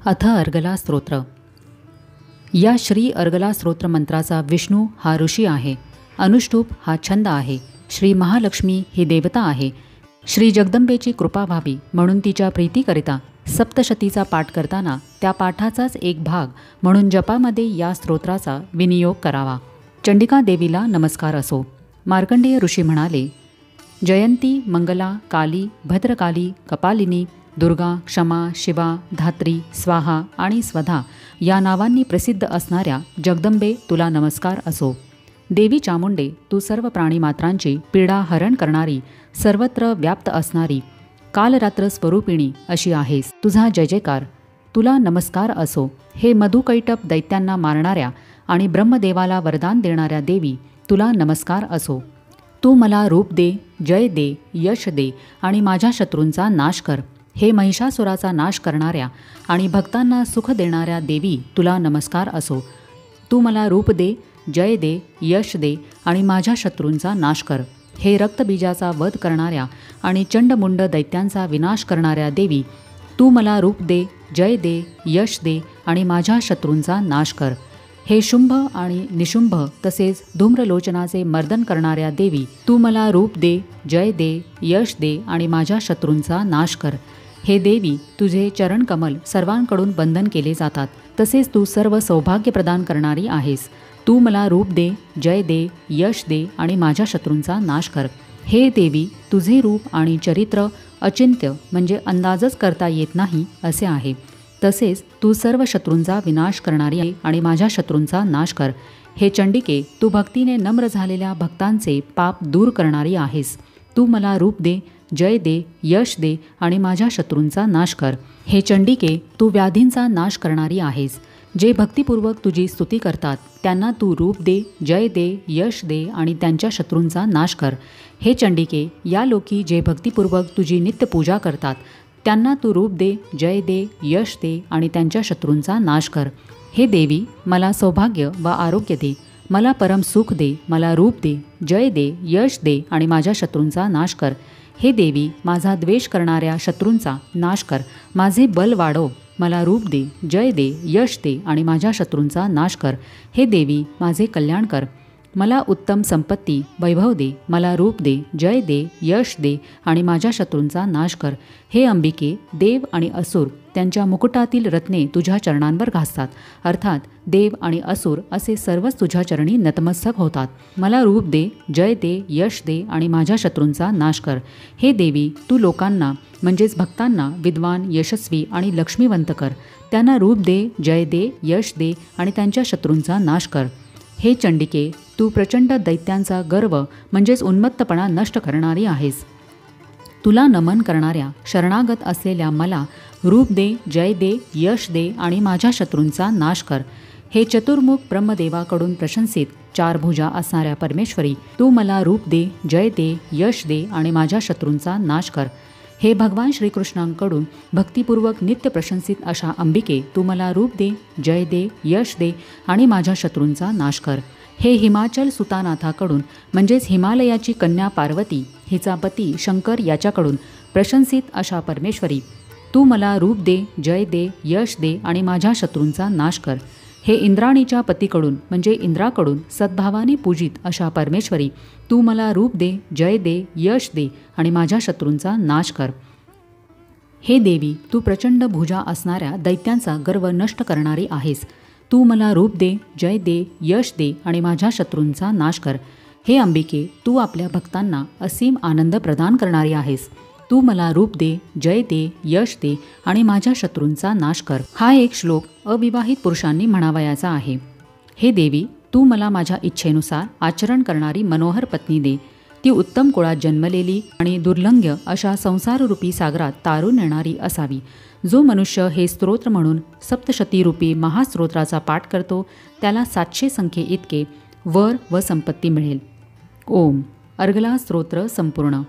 अथ अर्गला स्तोत्र. या श्री अर्गला स्तोत्र मंत्राचा विष्णू हा ऋषी आहे, अनुष्टुप हा छंद आहे, श्री महालक्ष्मी ही देवता आहे. श्री जगदंबेची कृपा व्हावी म्हणून तिच्या प्रीतीकरिता सप्तशतीचा पाठ करताना त्या पाठाचाच एक भाग म्हणून जपामध्ये या स्तोत्राचा विनियोग करावा. चंडिका देवीला नमस्कार असो. मार्कंडेय ऋषी म्हणाले, जयंती, मंगला, काली, भद्रकाली, कपालिनी, दुर्गा, क्षमा, शिवा, धात्री, स्वाहा आणि स्वधा या नावांनी प्रसिद्ध असणाऱ्या जगदंबे तुला नमस्कार असो. देवी चामुंडे, तू सर्व प्राणीमात्रांची पीडा हरण करणारी, सर्वत्र व्याप्त असणारी, कालरात्र स्वरूपिणी अशी आहेस. तुझा जय जयकार, तुला नमस्कार असो. हे मधुकैटप दैत्यांना मारणाऱ्या आणि ब्रह्मदेवाला वरदान देणाऱ्या देवी तुला नमस्कार असो. तू मला रूप दे, जय दे, यश दे आणि माझ्या शत्रूंचा नाश कर. हे महिषासुराचा नाश करणाऱ्या आणि भक्तांना सुख देणाऱ्या देवी तुला नमस्कार असो. तू मला रूप दे, जय दे, यश दे आणि माझ्या शत्रूंचा नाश कर. हे रक्तबीजाचा वध करणाऱ्या आणि चंडमुंड दैत्यांचा विनाश करणाऱ्या देवी तू मला रूप दे, जय दे, यश दे आणि माझ्या शत्रूंचा नाश कर. हे शुंभ आणि निशुंभ तसेच धूम्रलोचनाचे मर्दन करणाऱ्या देवी तू मला रूप दे, जय दे, यश दे आणि माझ्या शत्रूंचा नाश कर. हे देवी, तुझे चरणकमल सर्वांकडून वंदन केले जातात, तसेच तू सर्व सौभाग्य प्रदान करणारी आहेस. तू मला रूप दे, जय दे, यश दे आणि माझ्या शत्रूंचा नाश कर. हे देवी, तुझे रूप आणि चरित्र अचिंत्य म्हणजे अंदाजच करता येत नाही असे आहे. तसेच तू सर्व शत्रूंचा विनाश करणारी आहे आणि माझ्या शत्रूंचा नाश कर. हे चंडिके, तू भक्तीने नम्र झालेल्या भक्तांचे पाप दूर करणारी आहेस. तू मला रूप दे, जय दे, यश दे आणि माझ्या शत्रूंचा नाश कर. हे चंडिके, तू व्याधींचा नाश करणारी आहेस. जे भक्तिपूर्वक तुझी स्तुती करतात त्यांना तू रूप दे, जय दे, यश दे आणि त्यांच्या शत्रूंचा नाश कर. हे चंडिके, या लोकी जे भक्तिपूर्वक तुझी नित्य पूजा करतात त्यांना तू रूप दे, जय दे, यश दे आणि त्यांच्या शत्रूंचा नाश कर. हे देवी, मला सौभाग्य व आरोग्य दे, मला परम सुख दे, मला रूप दे, जय दे, यश दे आणि माझ्या शत्रूंचा नाश कर. हे देवी, माझा द्वेष करणाऱ्या शत्रूंचा नाश कर, माझे बल वाढव, मला रूप दे, जय दे, यश दे आणि माझ्या शत्रूंचा नाश कर. हे देवी, माझे कल्याण कर, मला उत्तम संपत्ती वैभव दे, मला रूप दे, जय दे, यश दे आणि माझ्या शत्रूंचा नाश कर. हे अंबिके, देव आणि असुर त्यांच्या मुकुटातील रत्ने तुझ्या चरणांवर घासतात, अर्थात देव आणि असुर असे सर्वच तुझ्या चरणी नतमस्तक होतात. मला रूप दे, जय दे, यश दे आणि माझ्या शत्रूंचा नाश कर. हे देवी, तू लोकांना म्हणजेच भक्तांना विद्वान, यशस्वी आणि लक्ष्मीवंत कर. त्यांना रूप दे, जय दे, यश दे आणि त्यांच्या शत्रूंचा नाश कर. हे चंडिके, तू प्रचंड दैत्यांचा गर्व म्हणजेच उन्मत्तपणा नष्ट करणारी आहेस. तुला नमन करणाऱ्या शरणागत असलेल्या मला रूप दे, जय दे, यश दे आणि माझ्या शत्रूंचा नाश कर. हे चतुर्मुख ब्रह्मदेवाकडून प्रशंसित चार भुजा असणाऱ्या परमेश्वरी, तू मला रूप दे, जय दे, यश दे आणि माझ्या शत्रूंचा नाश कर. हे भगवान श्रीकृष्णांकडून भक्तिपूर्वक नित्य प्रशंसित अशा अंबिके, तू मला रूप दे, जय दे, यश दे आणि माझ्या शत्रूंचा नाश कर. हे हिमाचल सुतानाथाकडून म्हणजेच हिमालयाची कन्या पार्वती, हिचा पती शंकर याच्याकडून प्रशंसित अशा परमेश्वरी, तू मला रूप दे, जय दे, यश दे आणि माझ्या शत्रूंचा नाश कर. हे इंद्राणीच्या पतीकडून म्हणजे इंद्राकडून सद्भावाने पूजित अशा परमेश्वरी, तू मला रूप दे, जय दे, यश दे आणि माझ्या शत्रूंचा नाश कर. हे देवी, तू प्रचंड भुजा असणाऱ्या दैत्यांचा गर्व नष्ट करणारी आहेस. तू मला रूप दे, जय दे, यश दे आणि माझ्या शत्रूंचा नाश कर. हे अंबिके, तू आपल्या भक्तांना असीम आनंद प्रदान करणारी आहेस. तू मला रूप दे, जय दे, यश दे आणि माझ्या शत्रूंचा नाश कर. हा एक श्लोक अविवाहित पुरुषांनी म्हणावयाचा आहे. हे देवी, तू मला माझ्या इच्छेनुसार आचरण करणारी मनोहर पत्नी दे. ती उत्तम कुळात जन्मलेली आणि दुर्लंघ्य अशा संसाररूपी सागरात तारून येणारी असावी. जो मनुष्य हे स्तोत्र म्हणून सप्तशतीरूपी महास्तोत्राचा पाठ करतो त्याला 700 संख्ये इतके वर व संपत्ती मिळेल. ओम. अर्गला स्तोत्र संपूर्ण.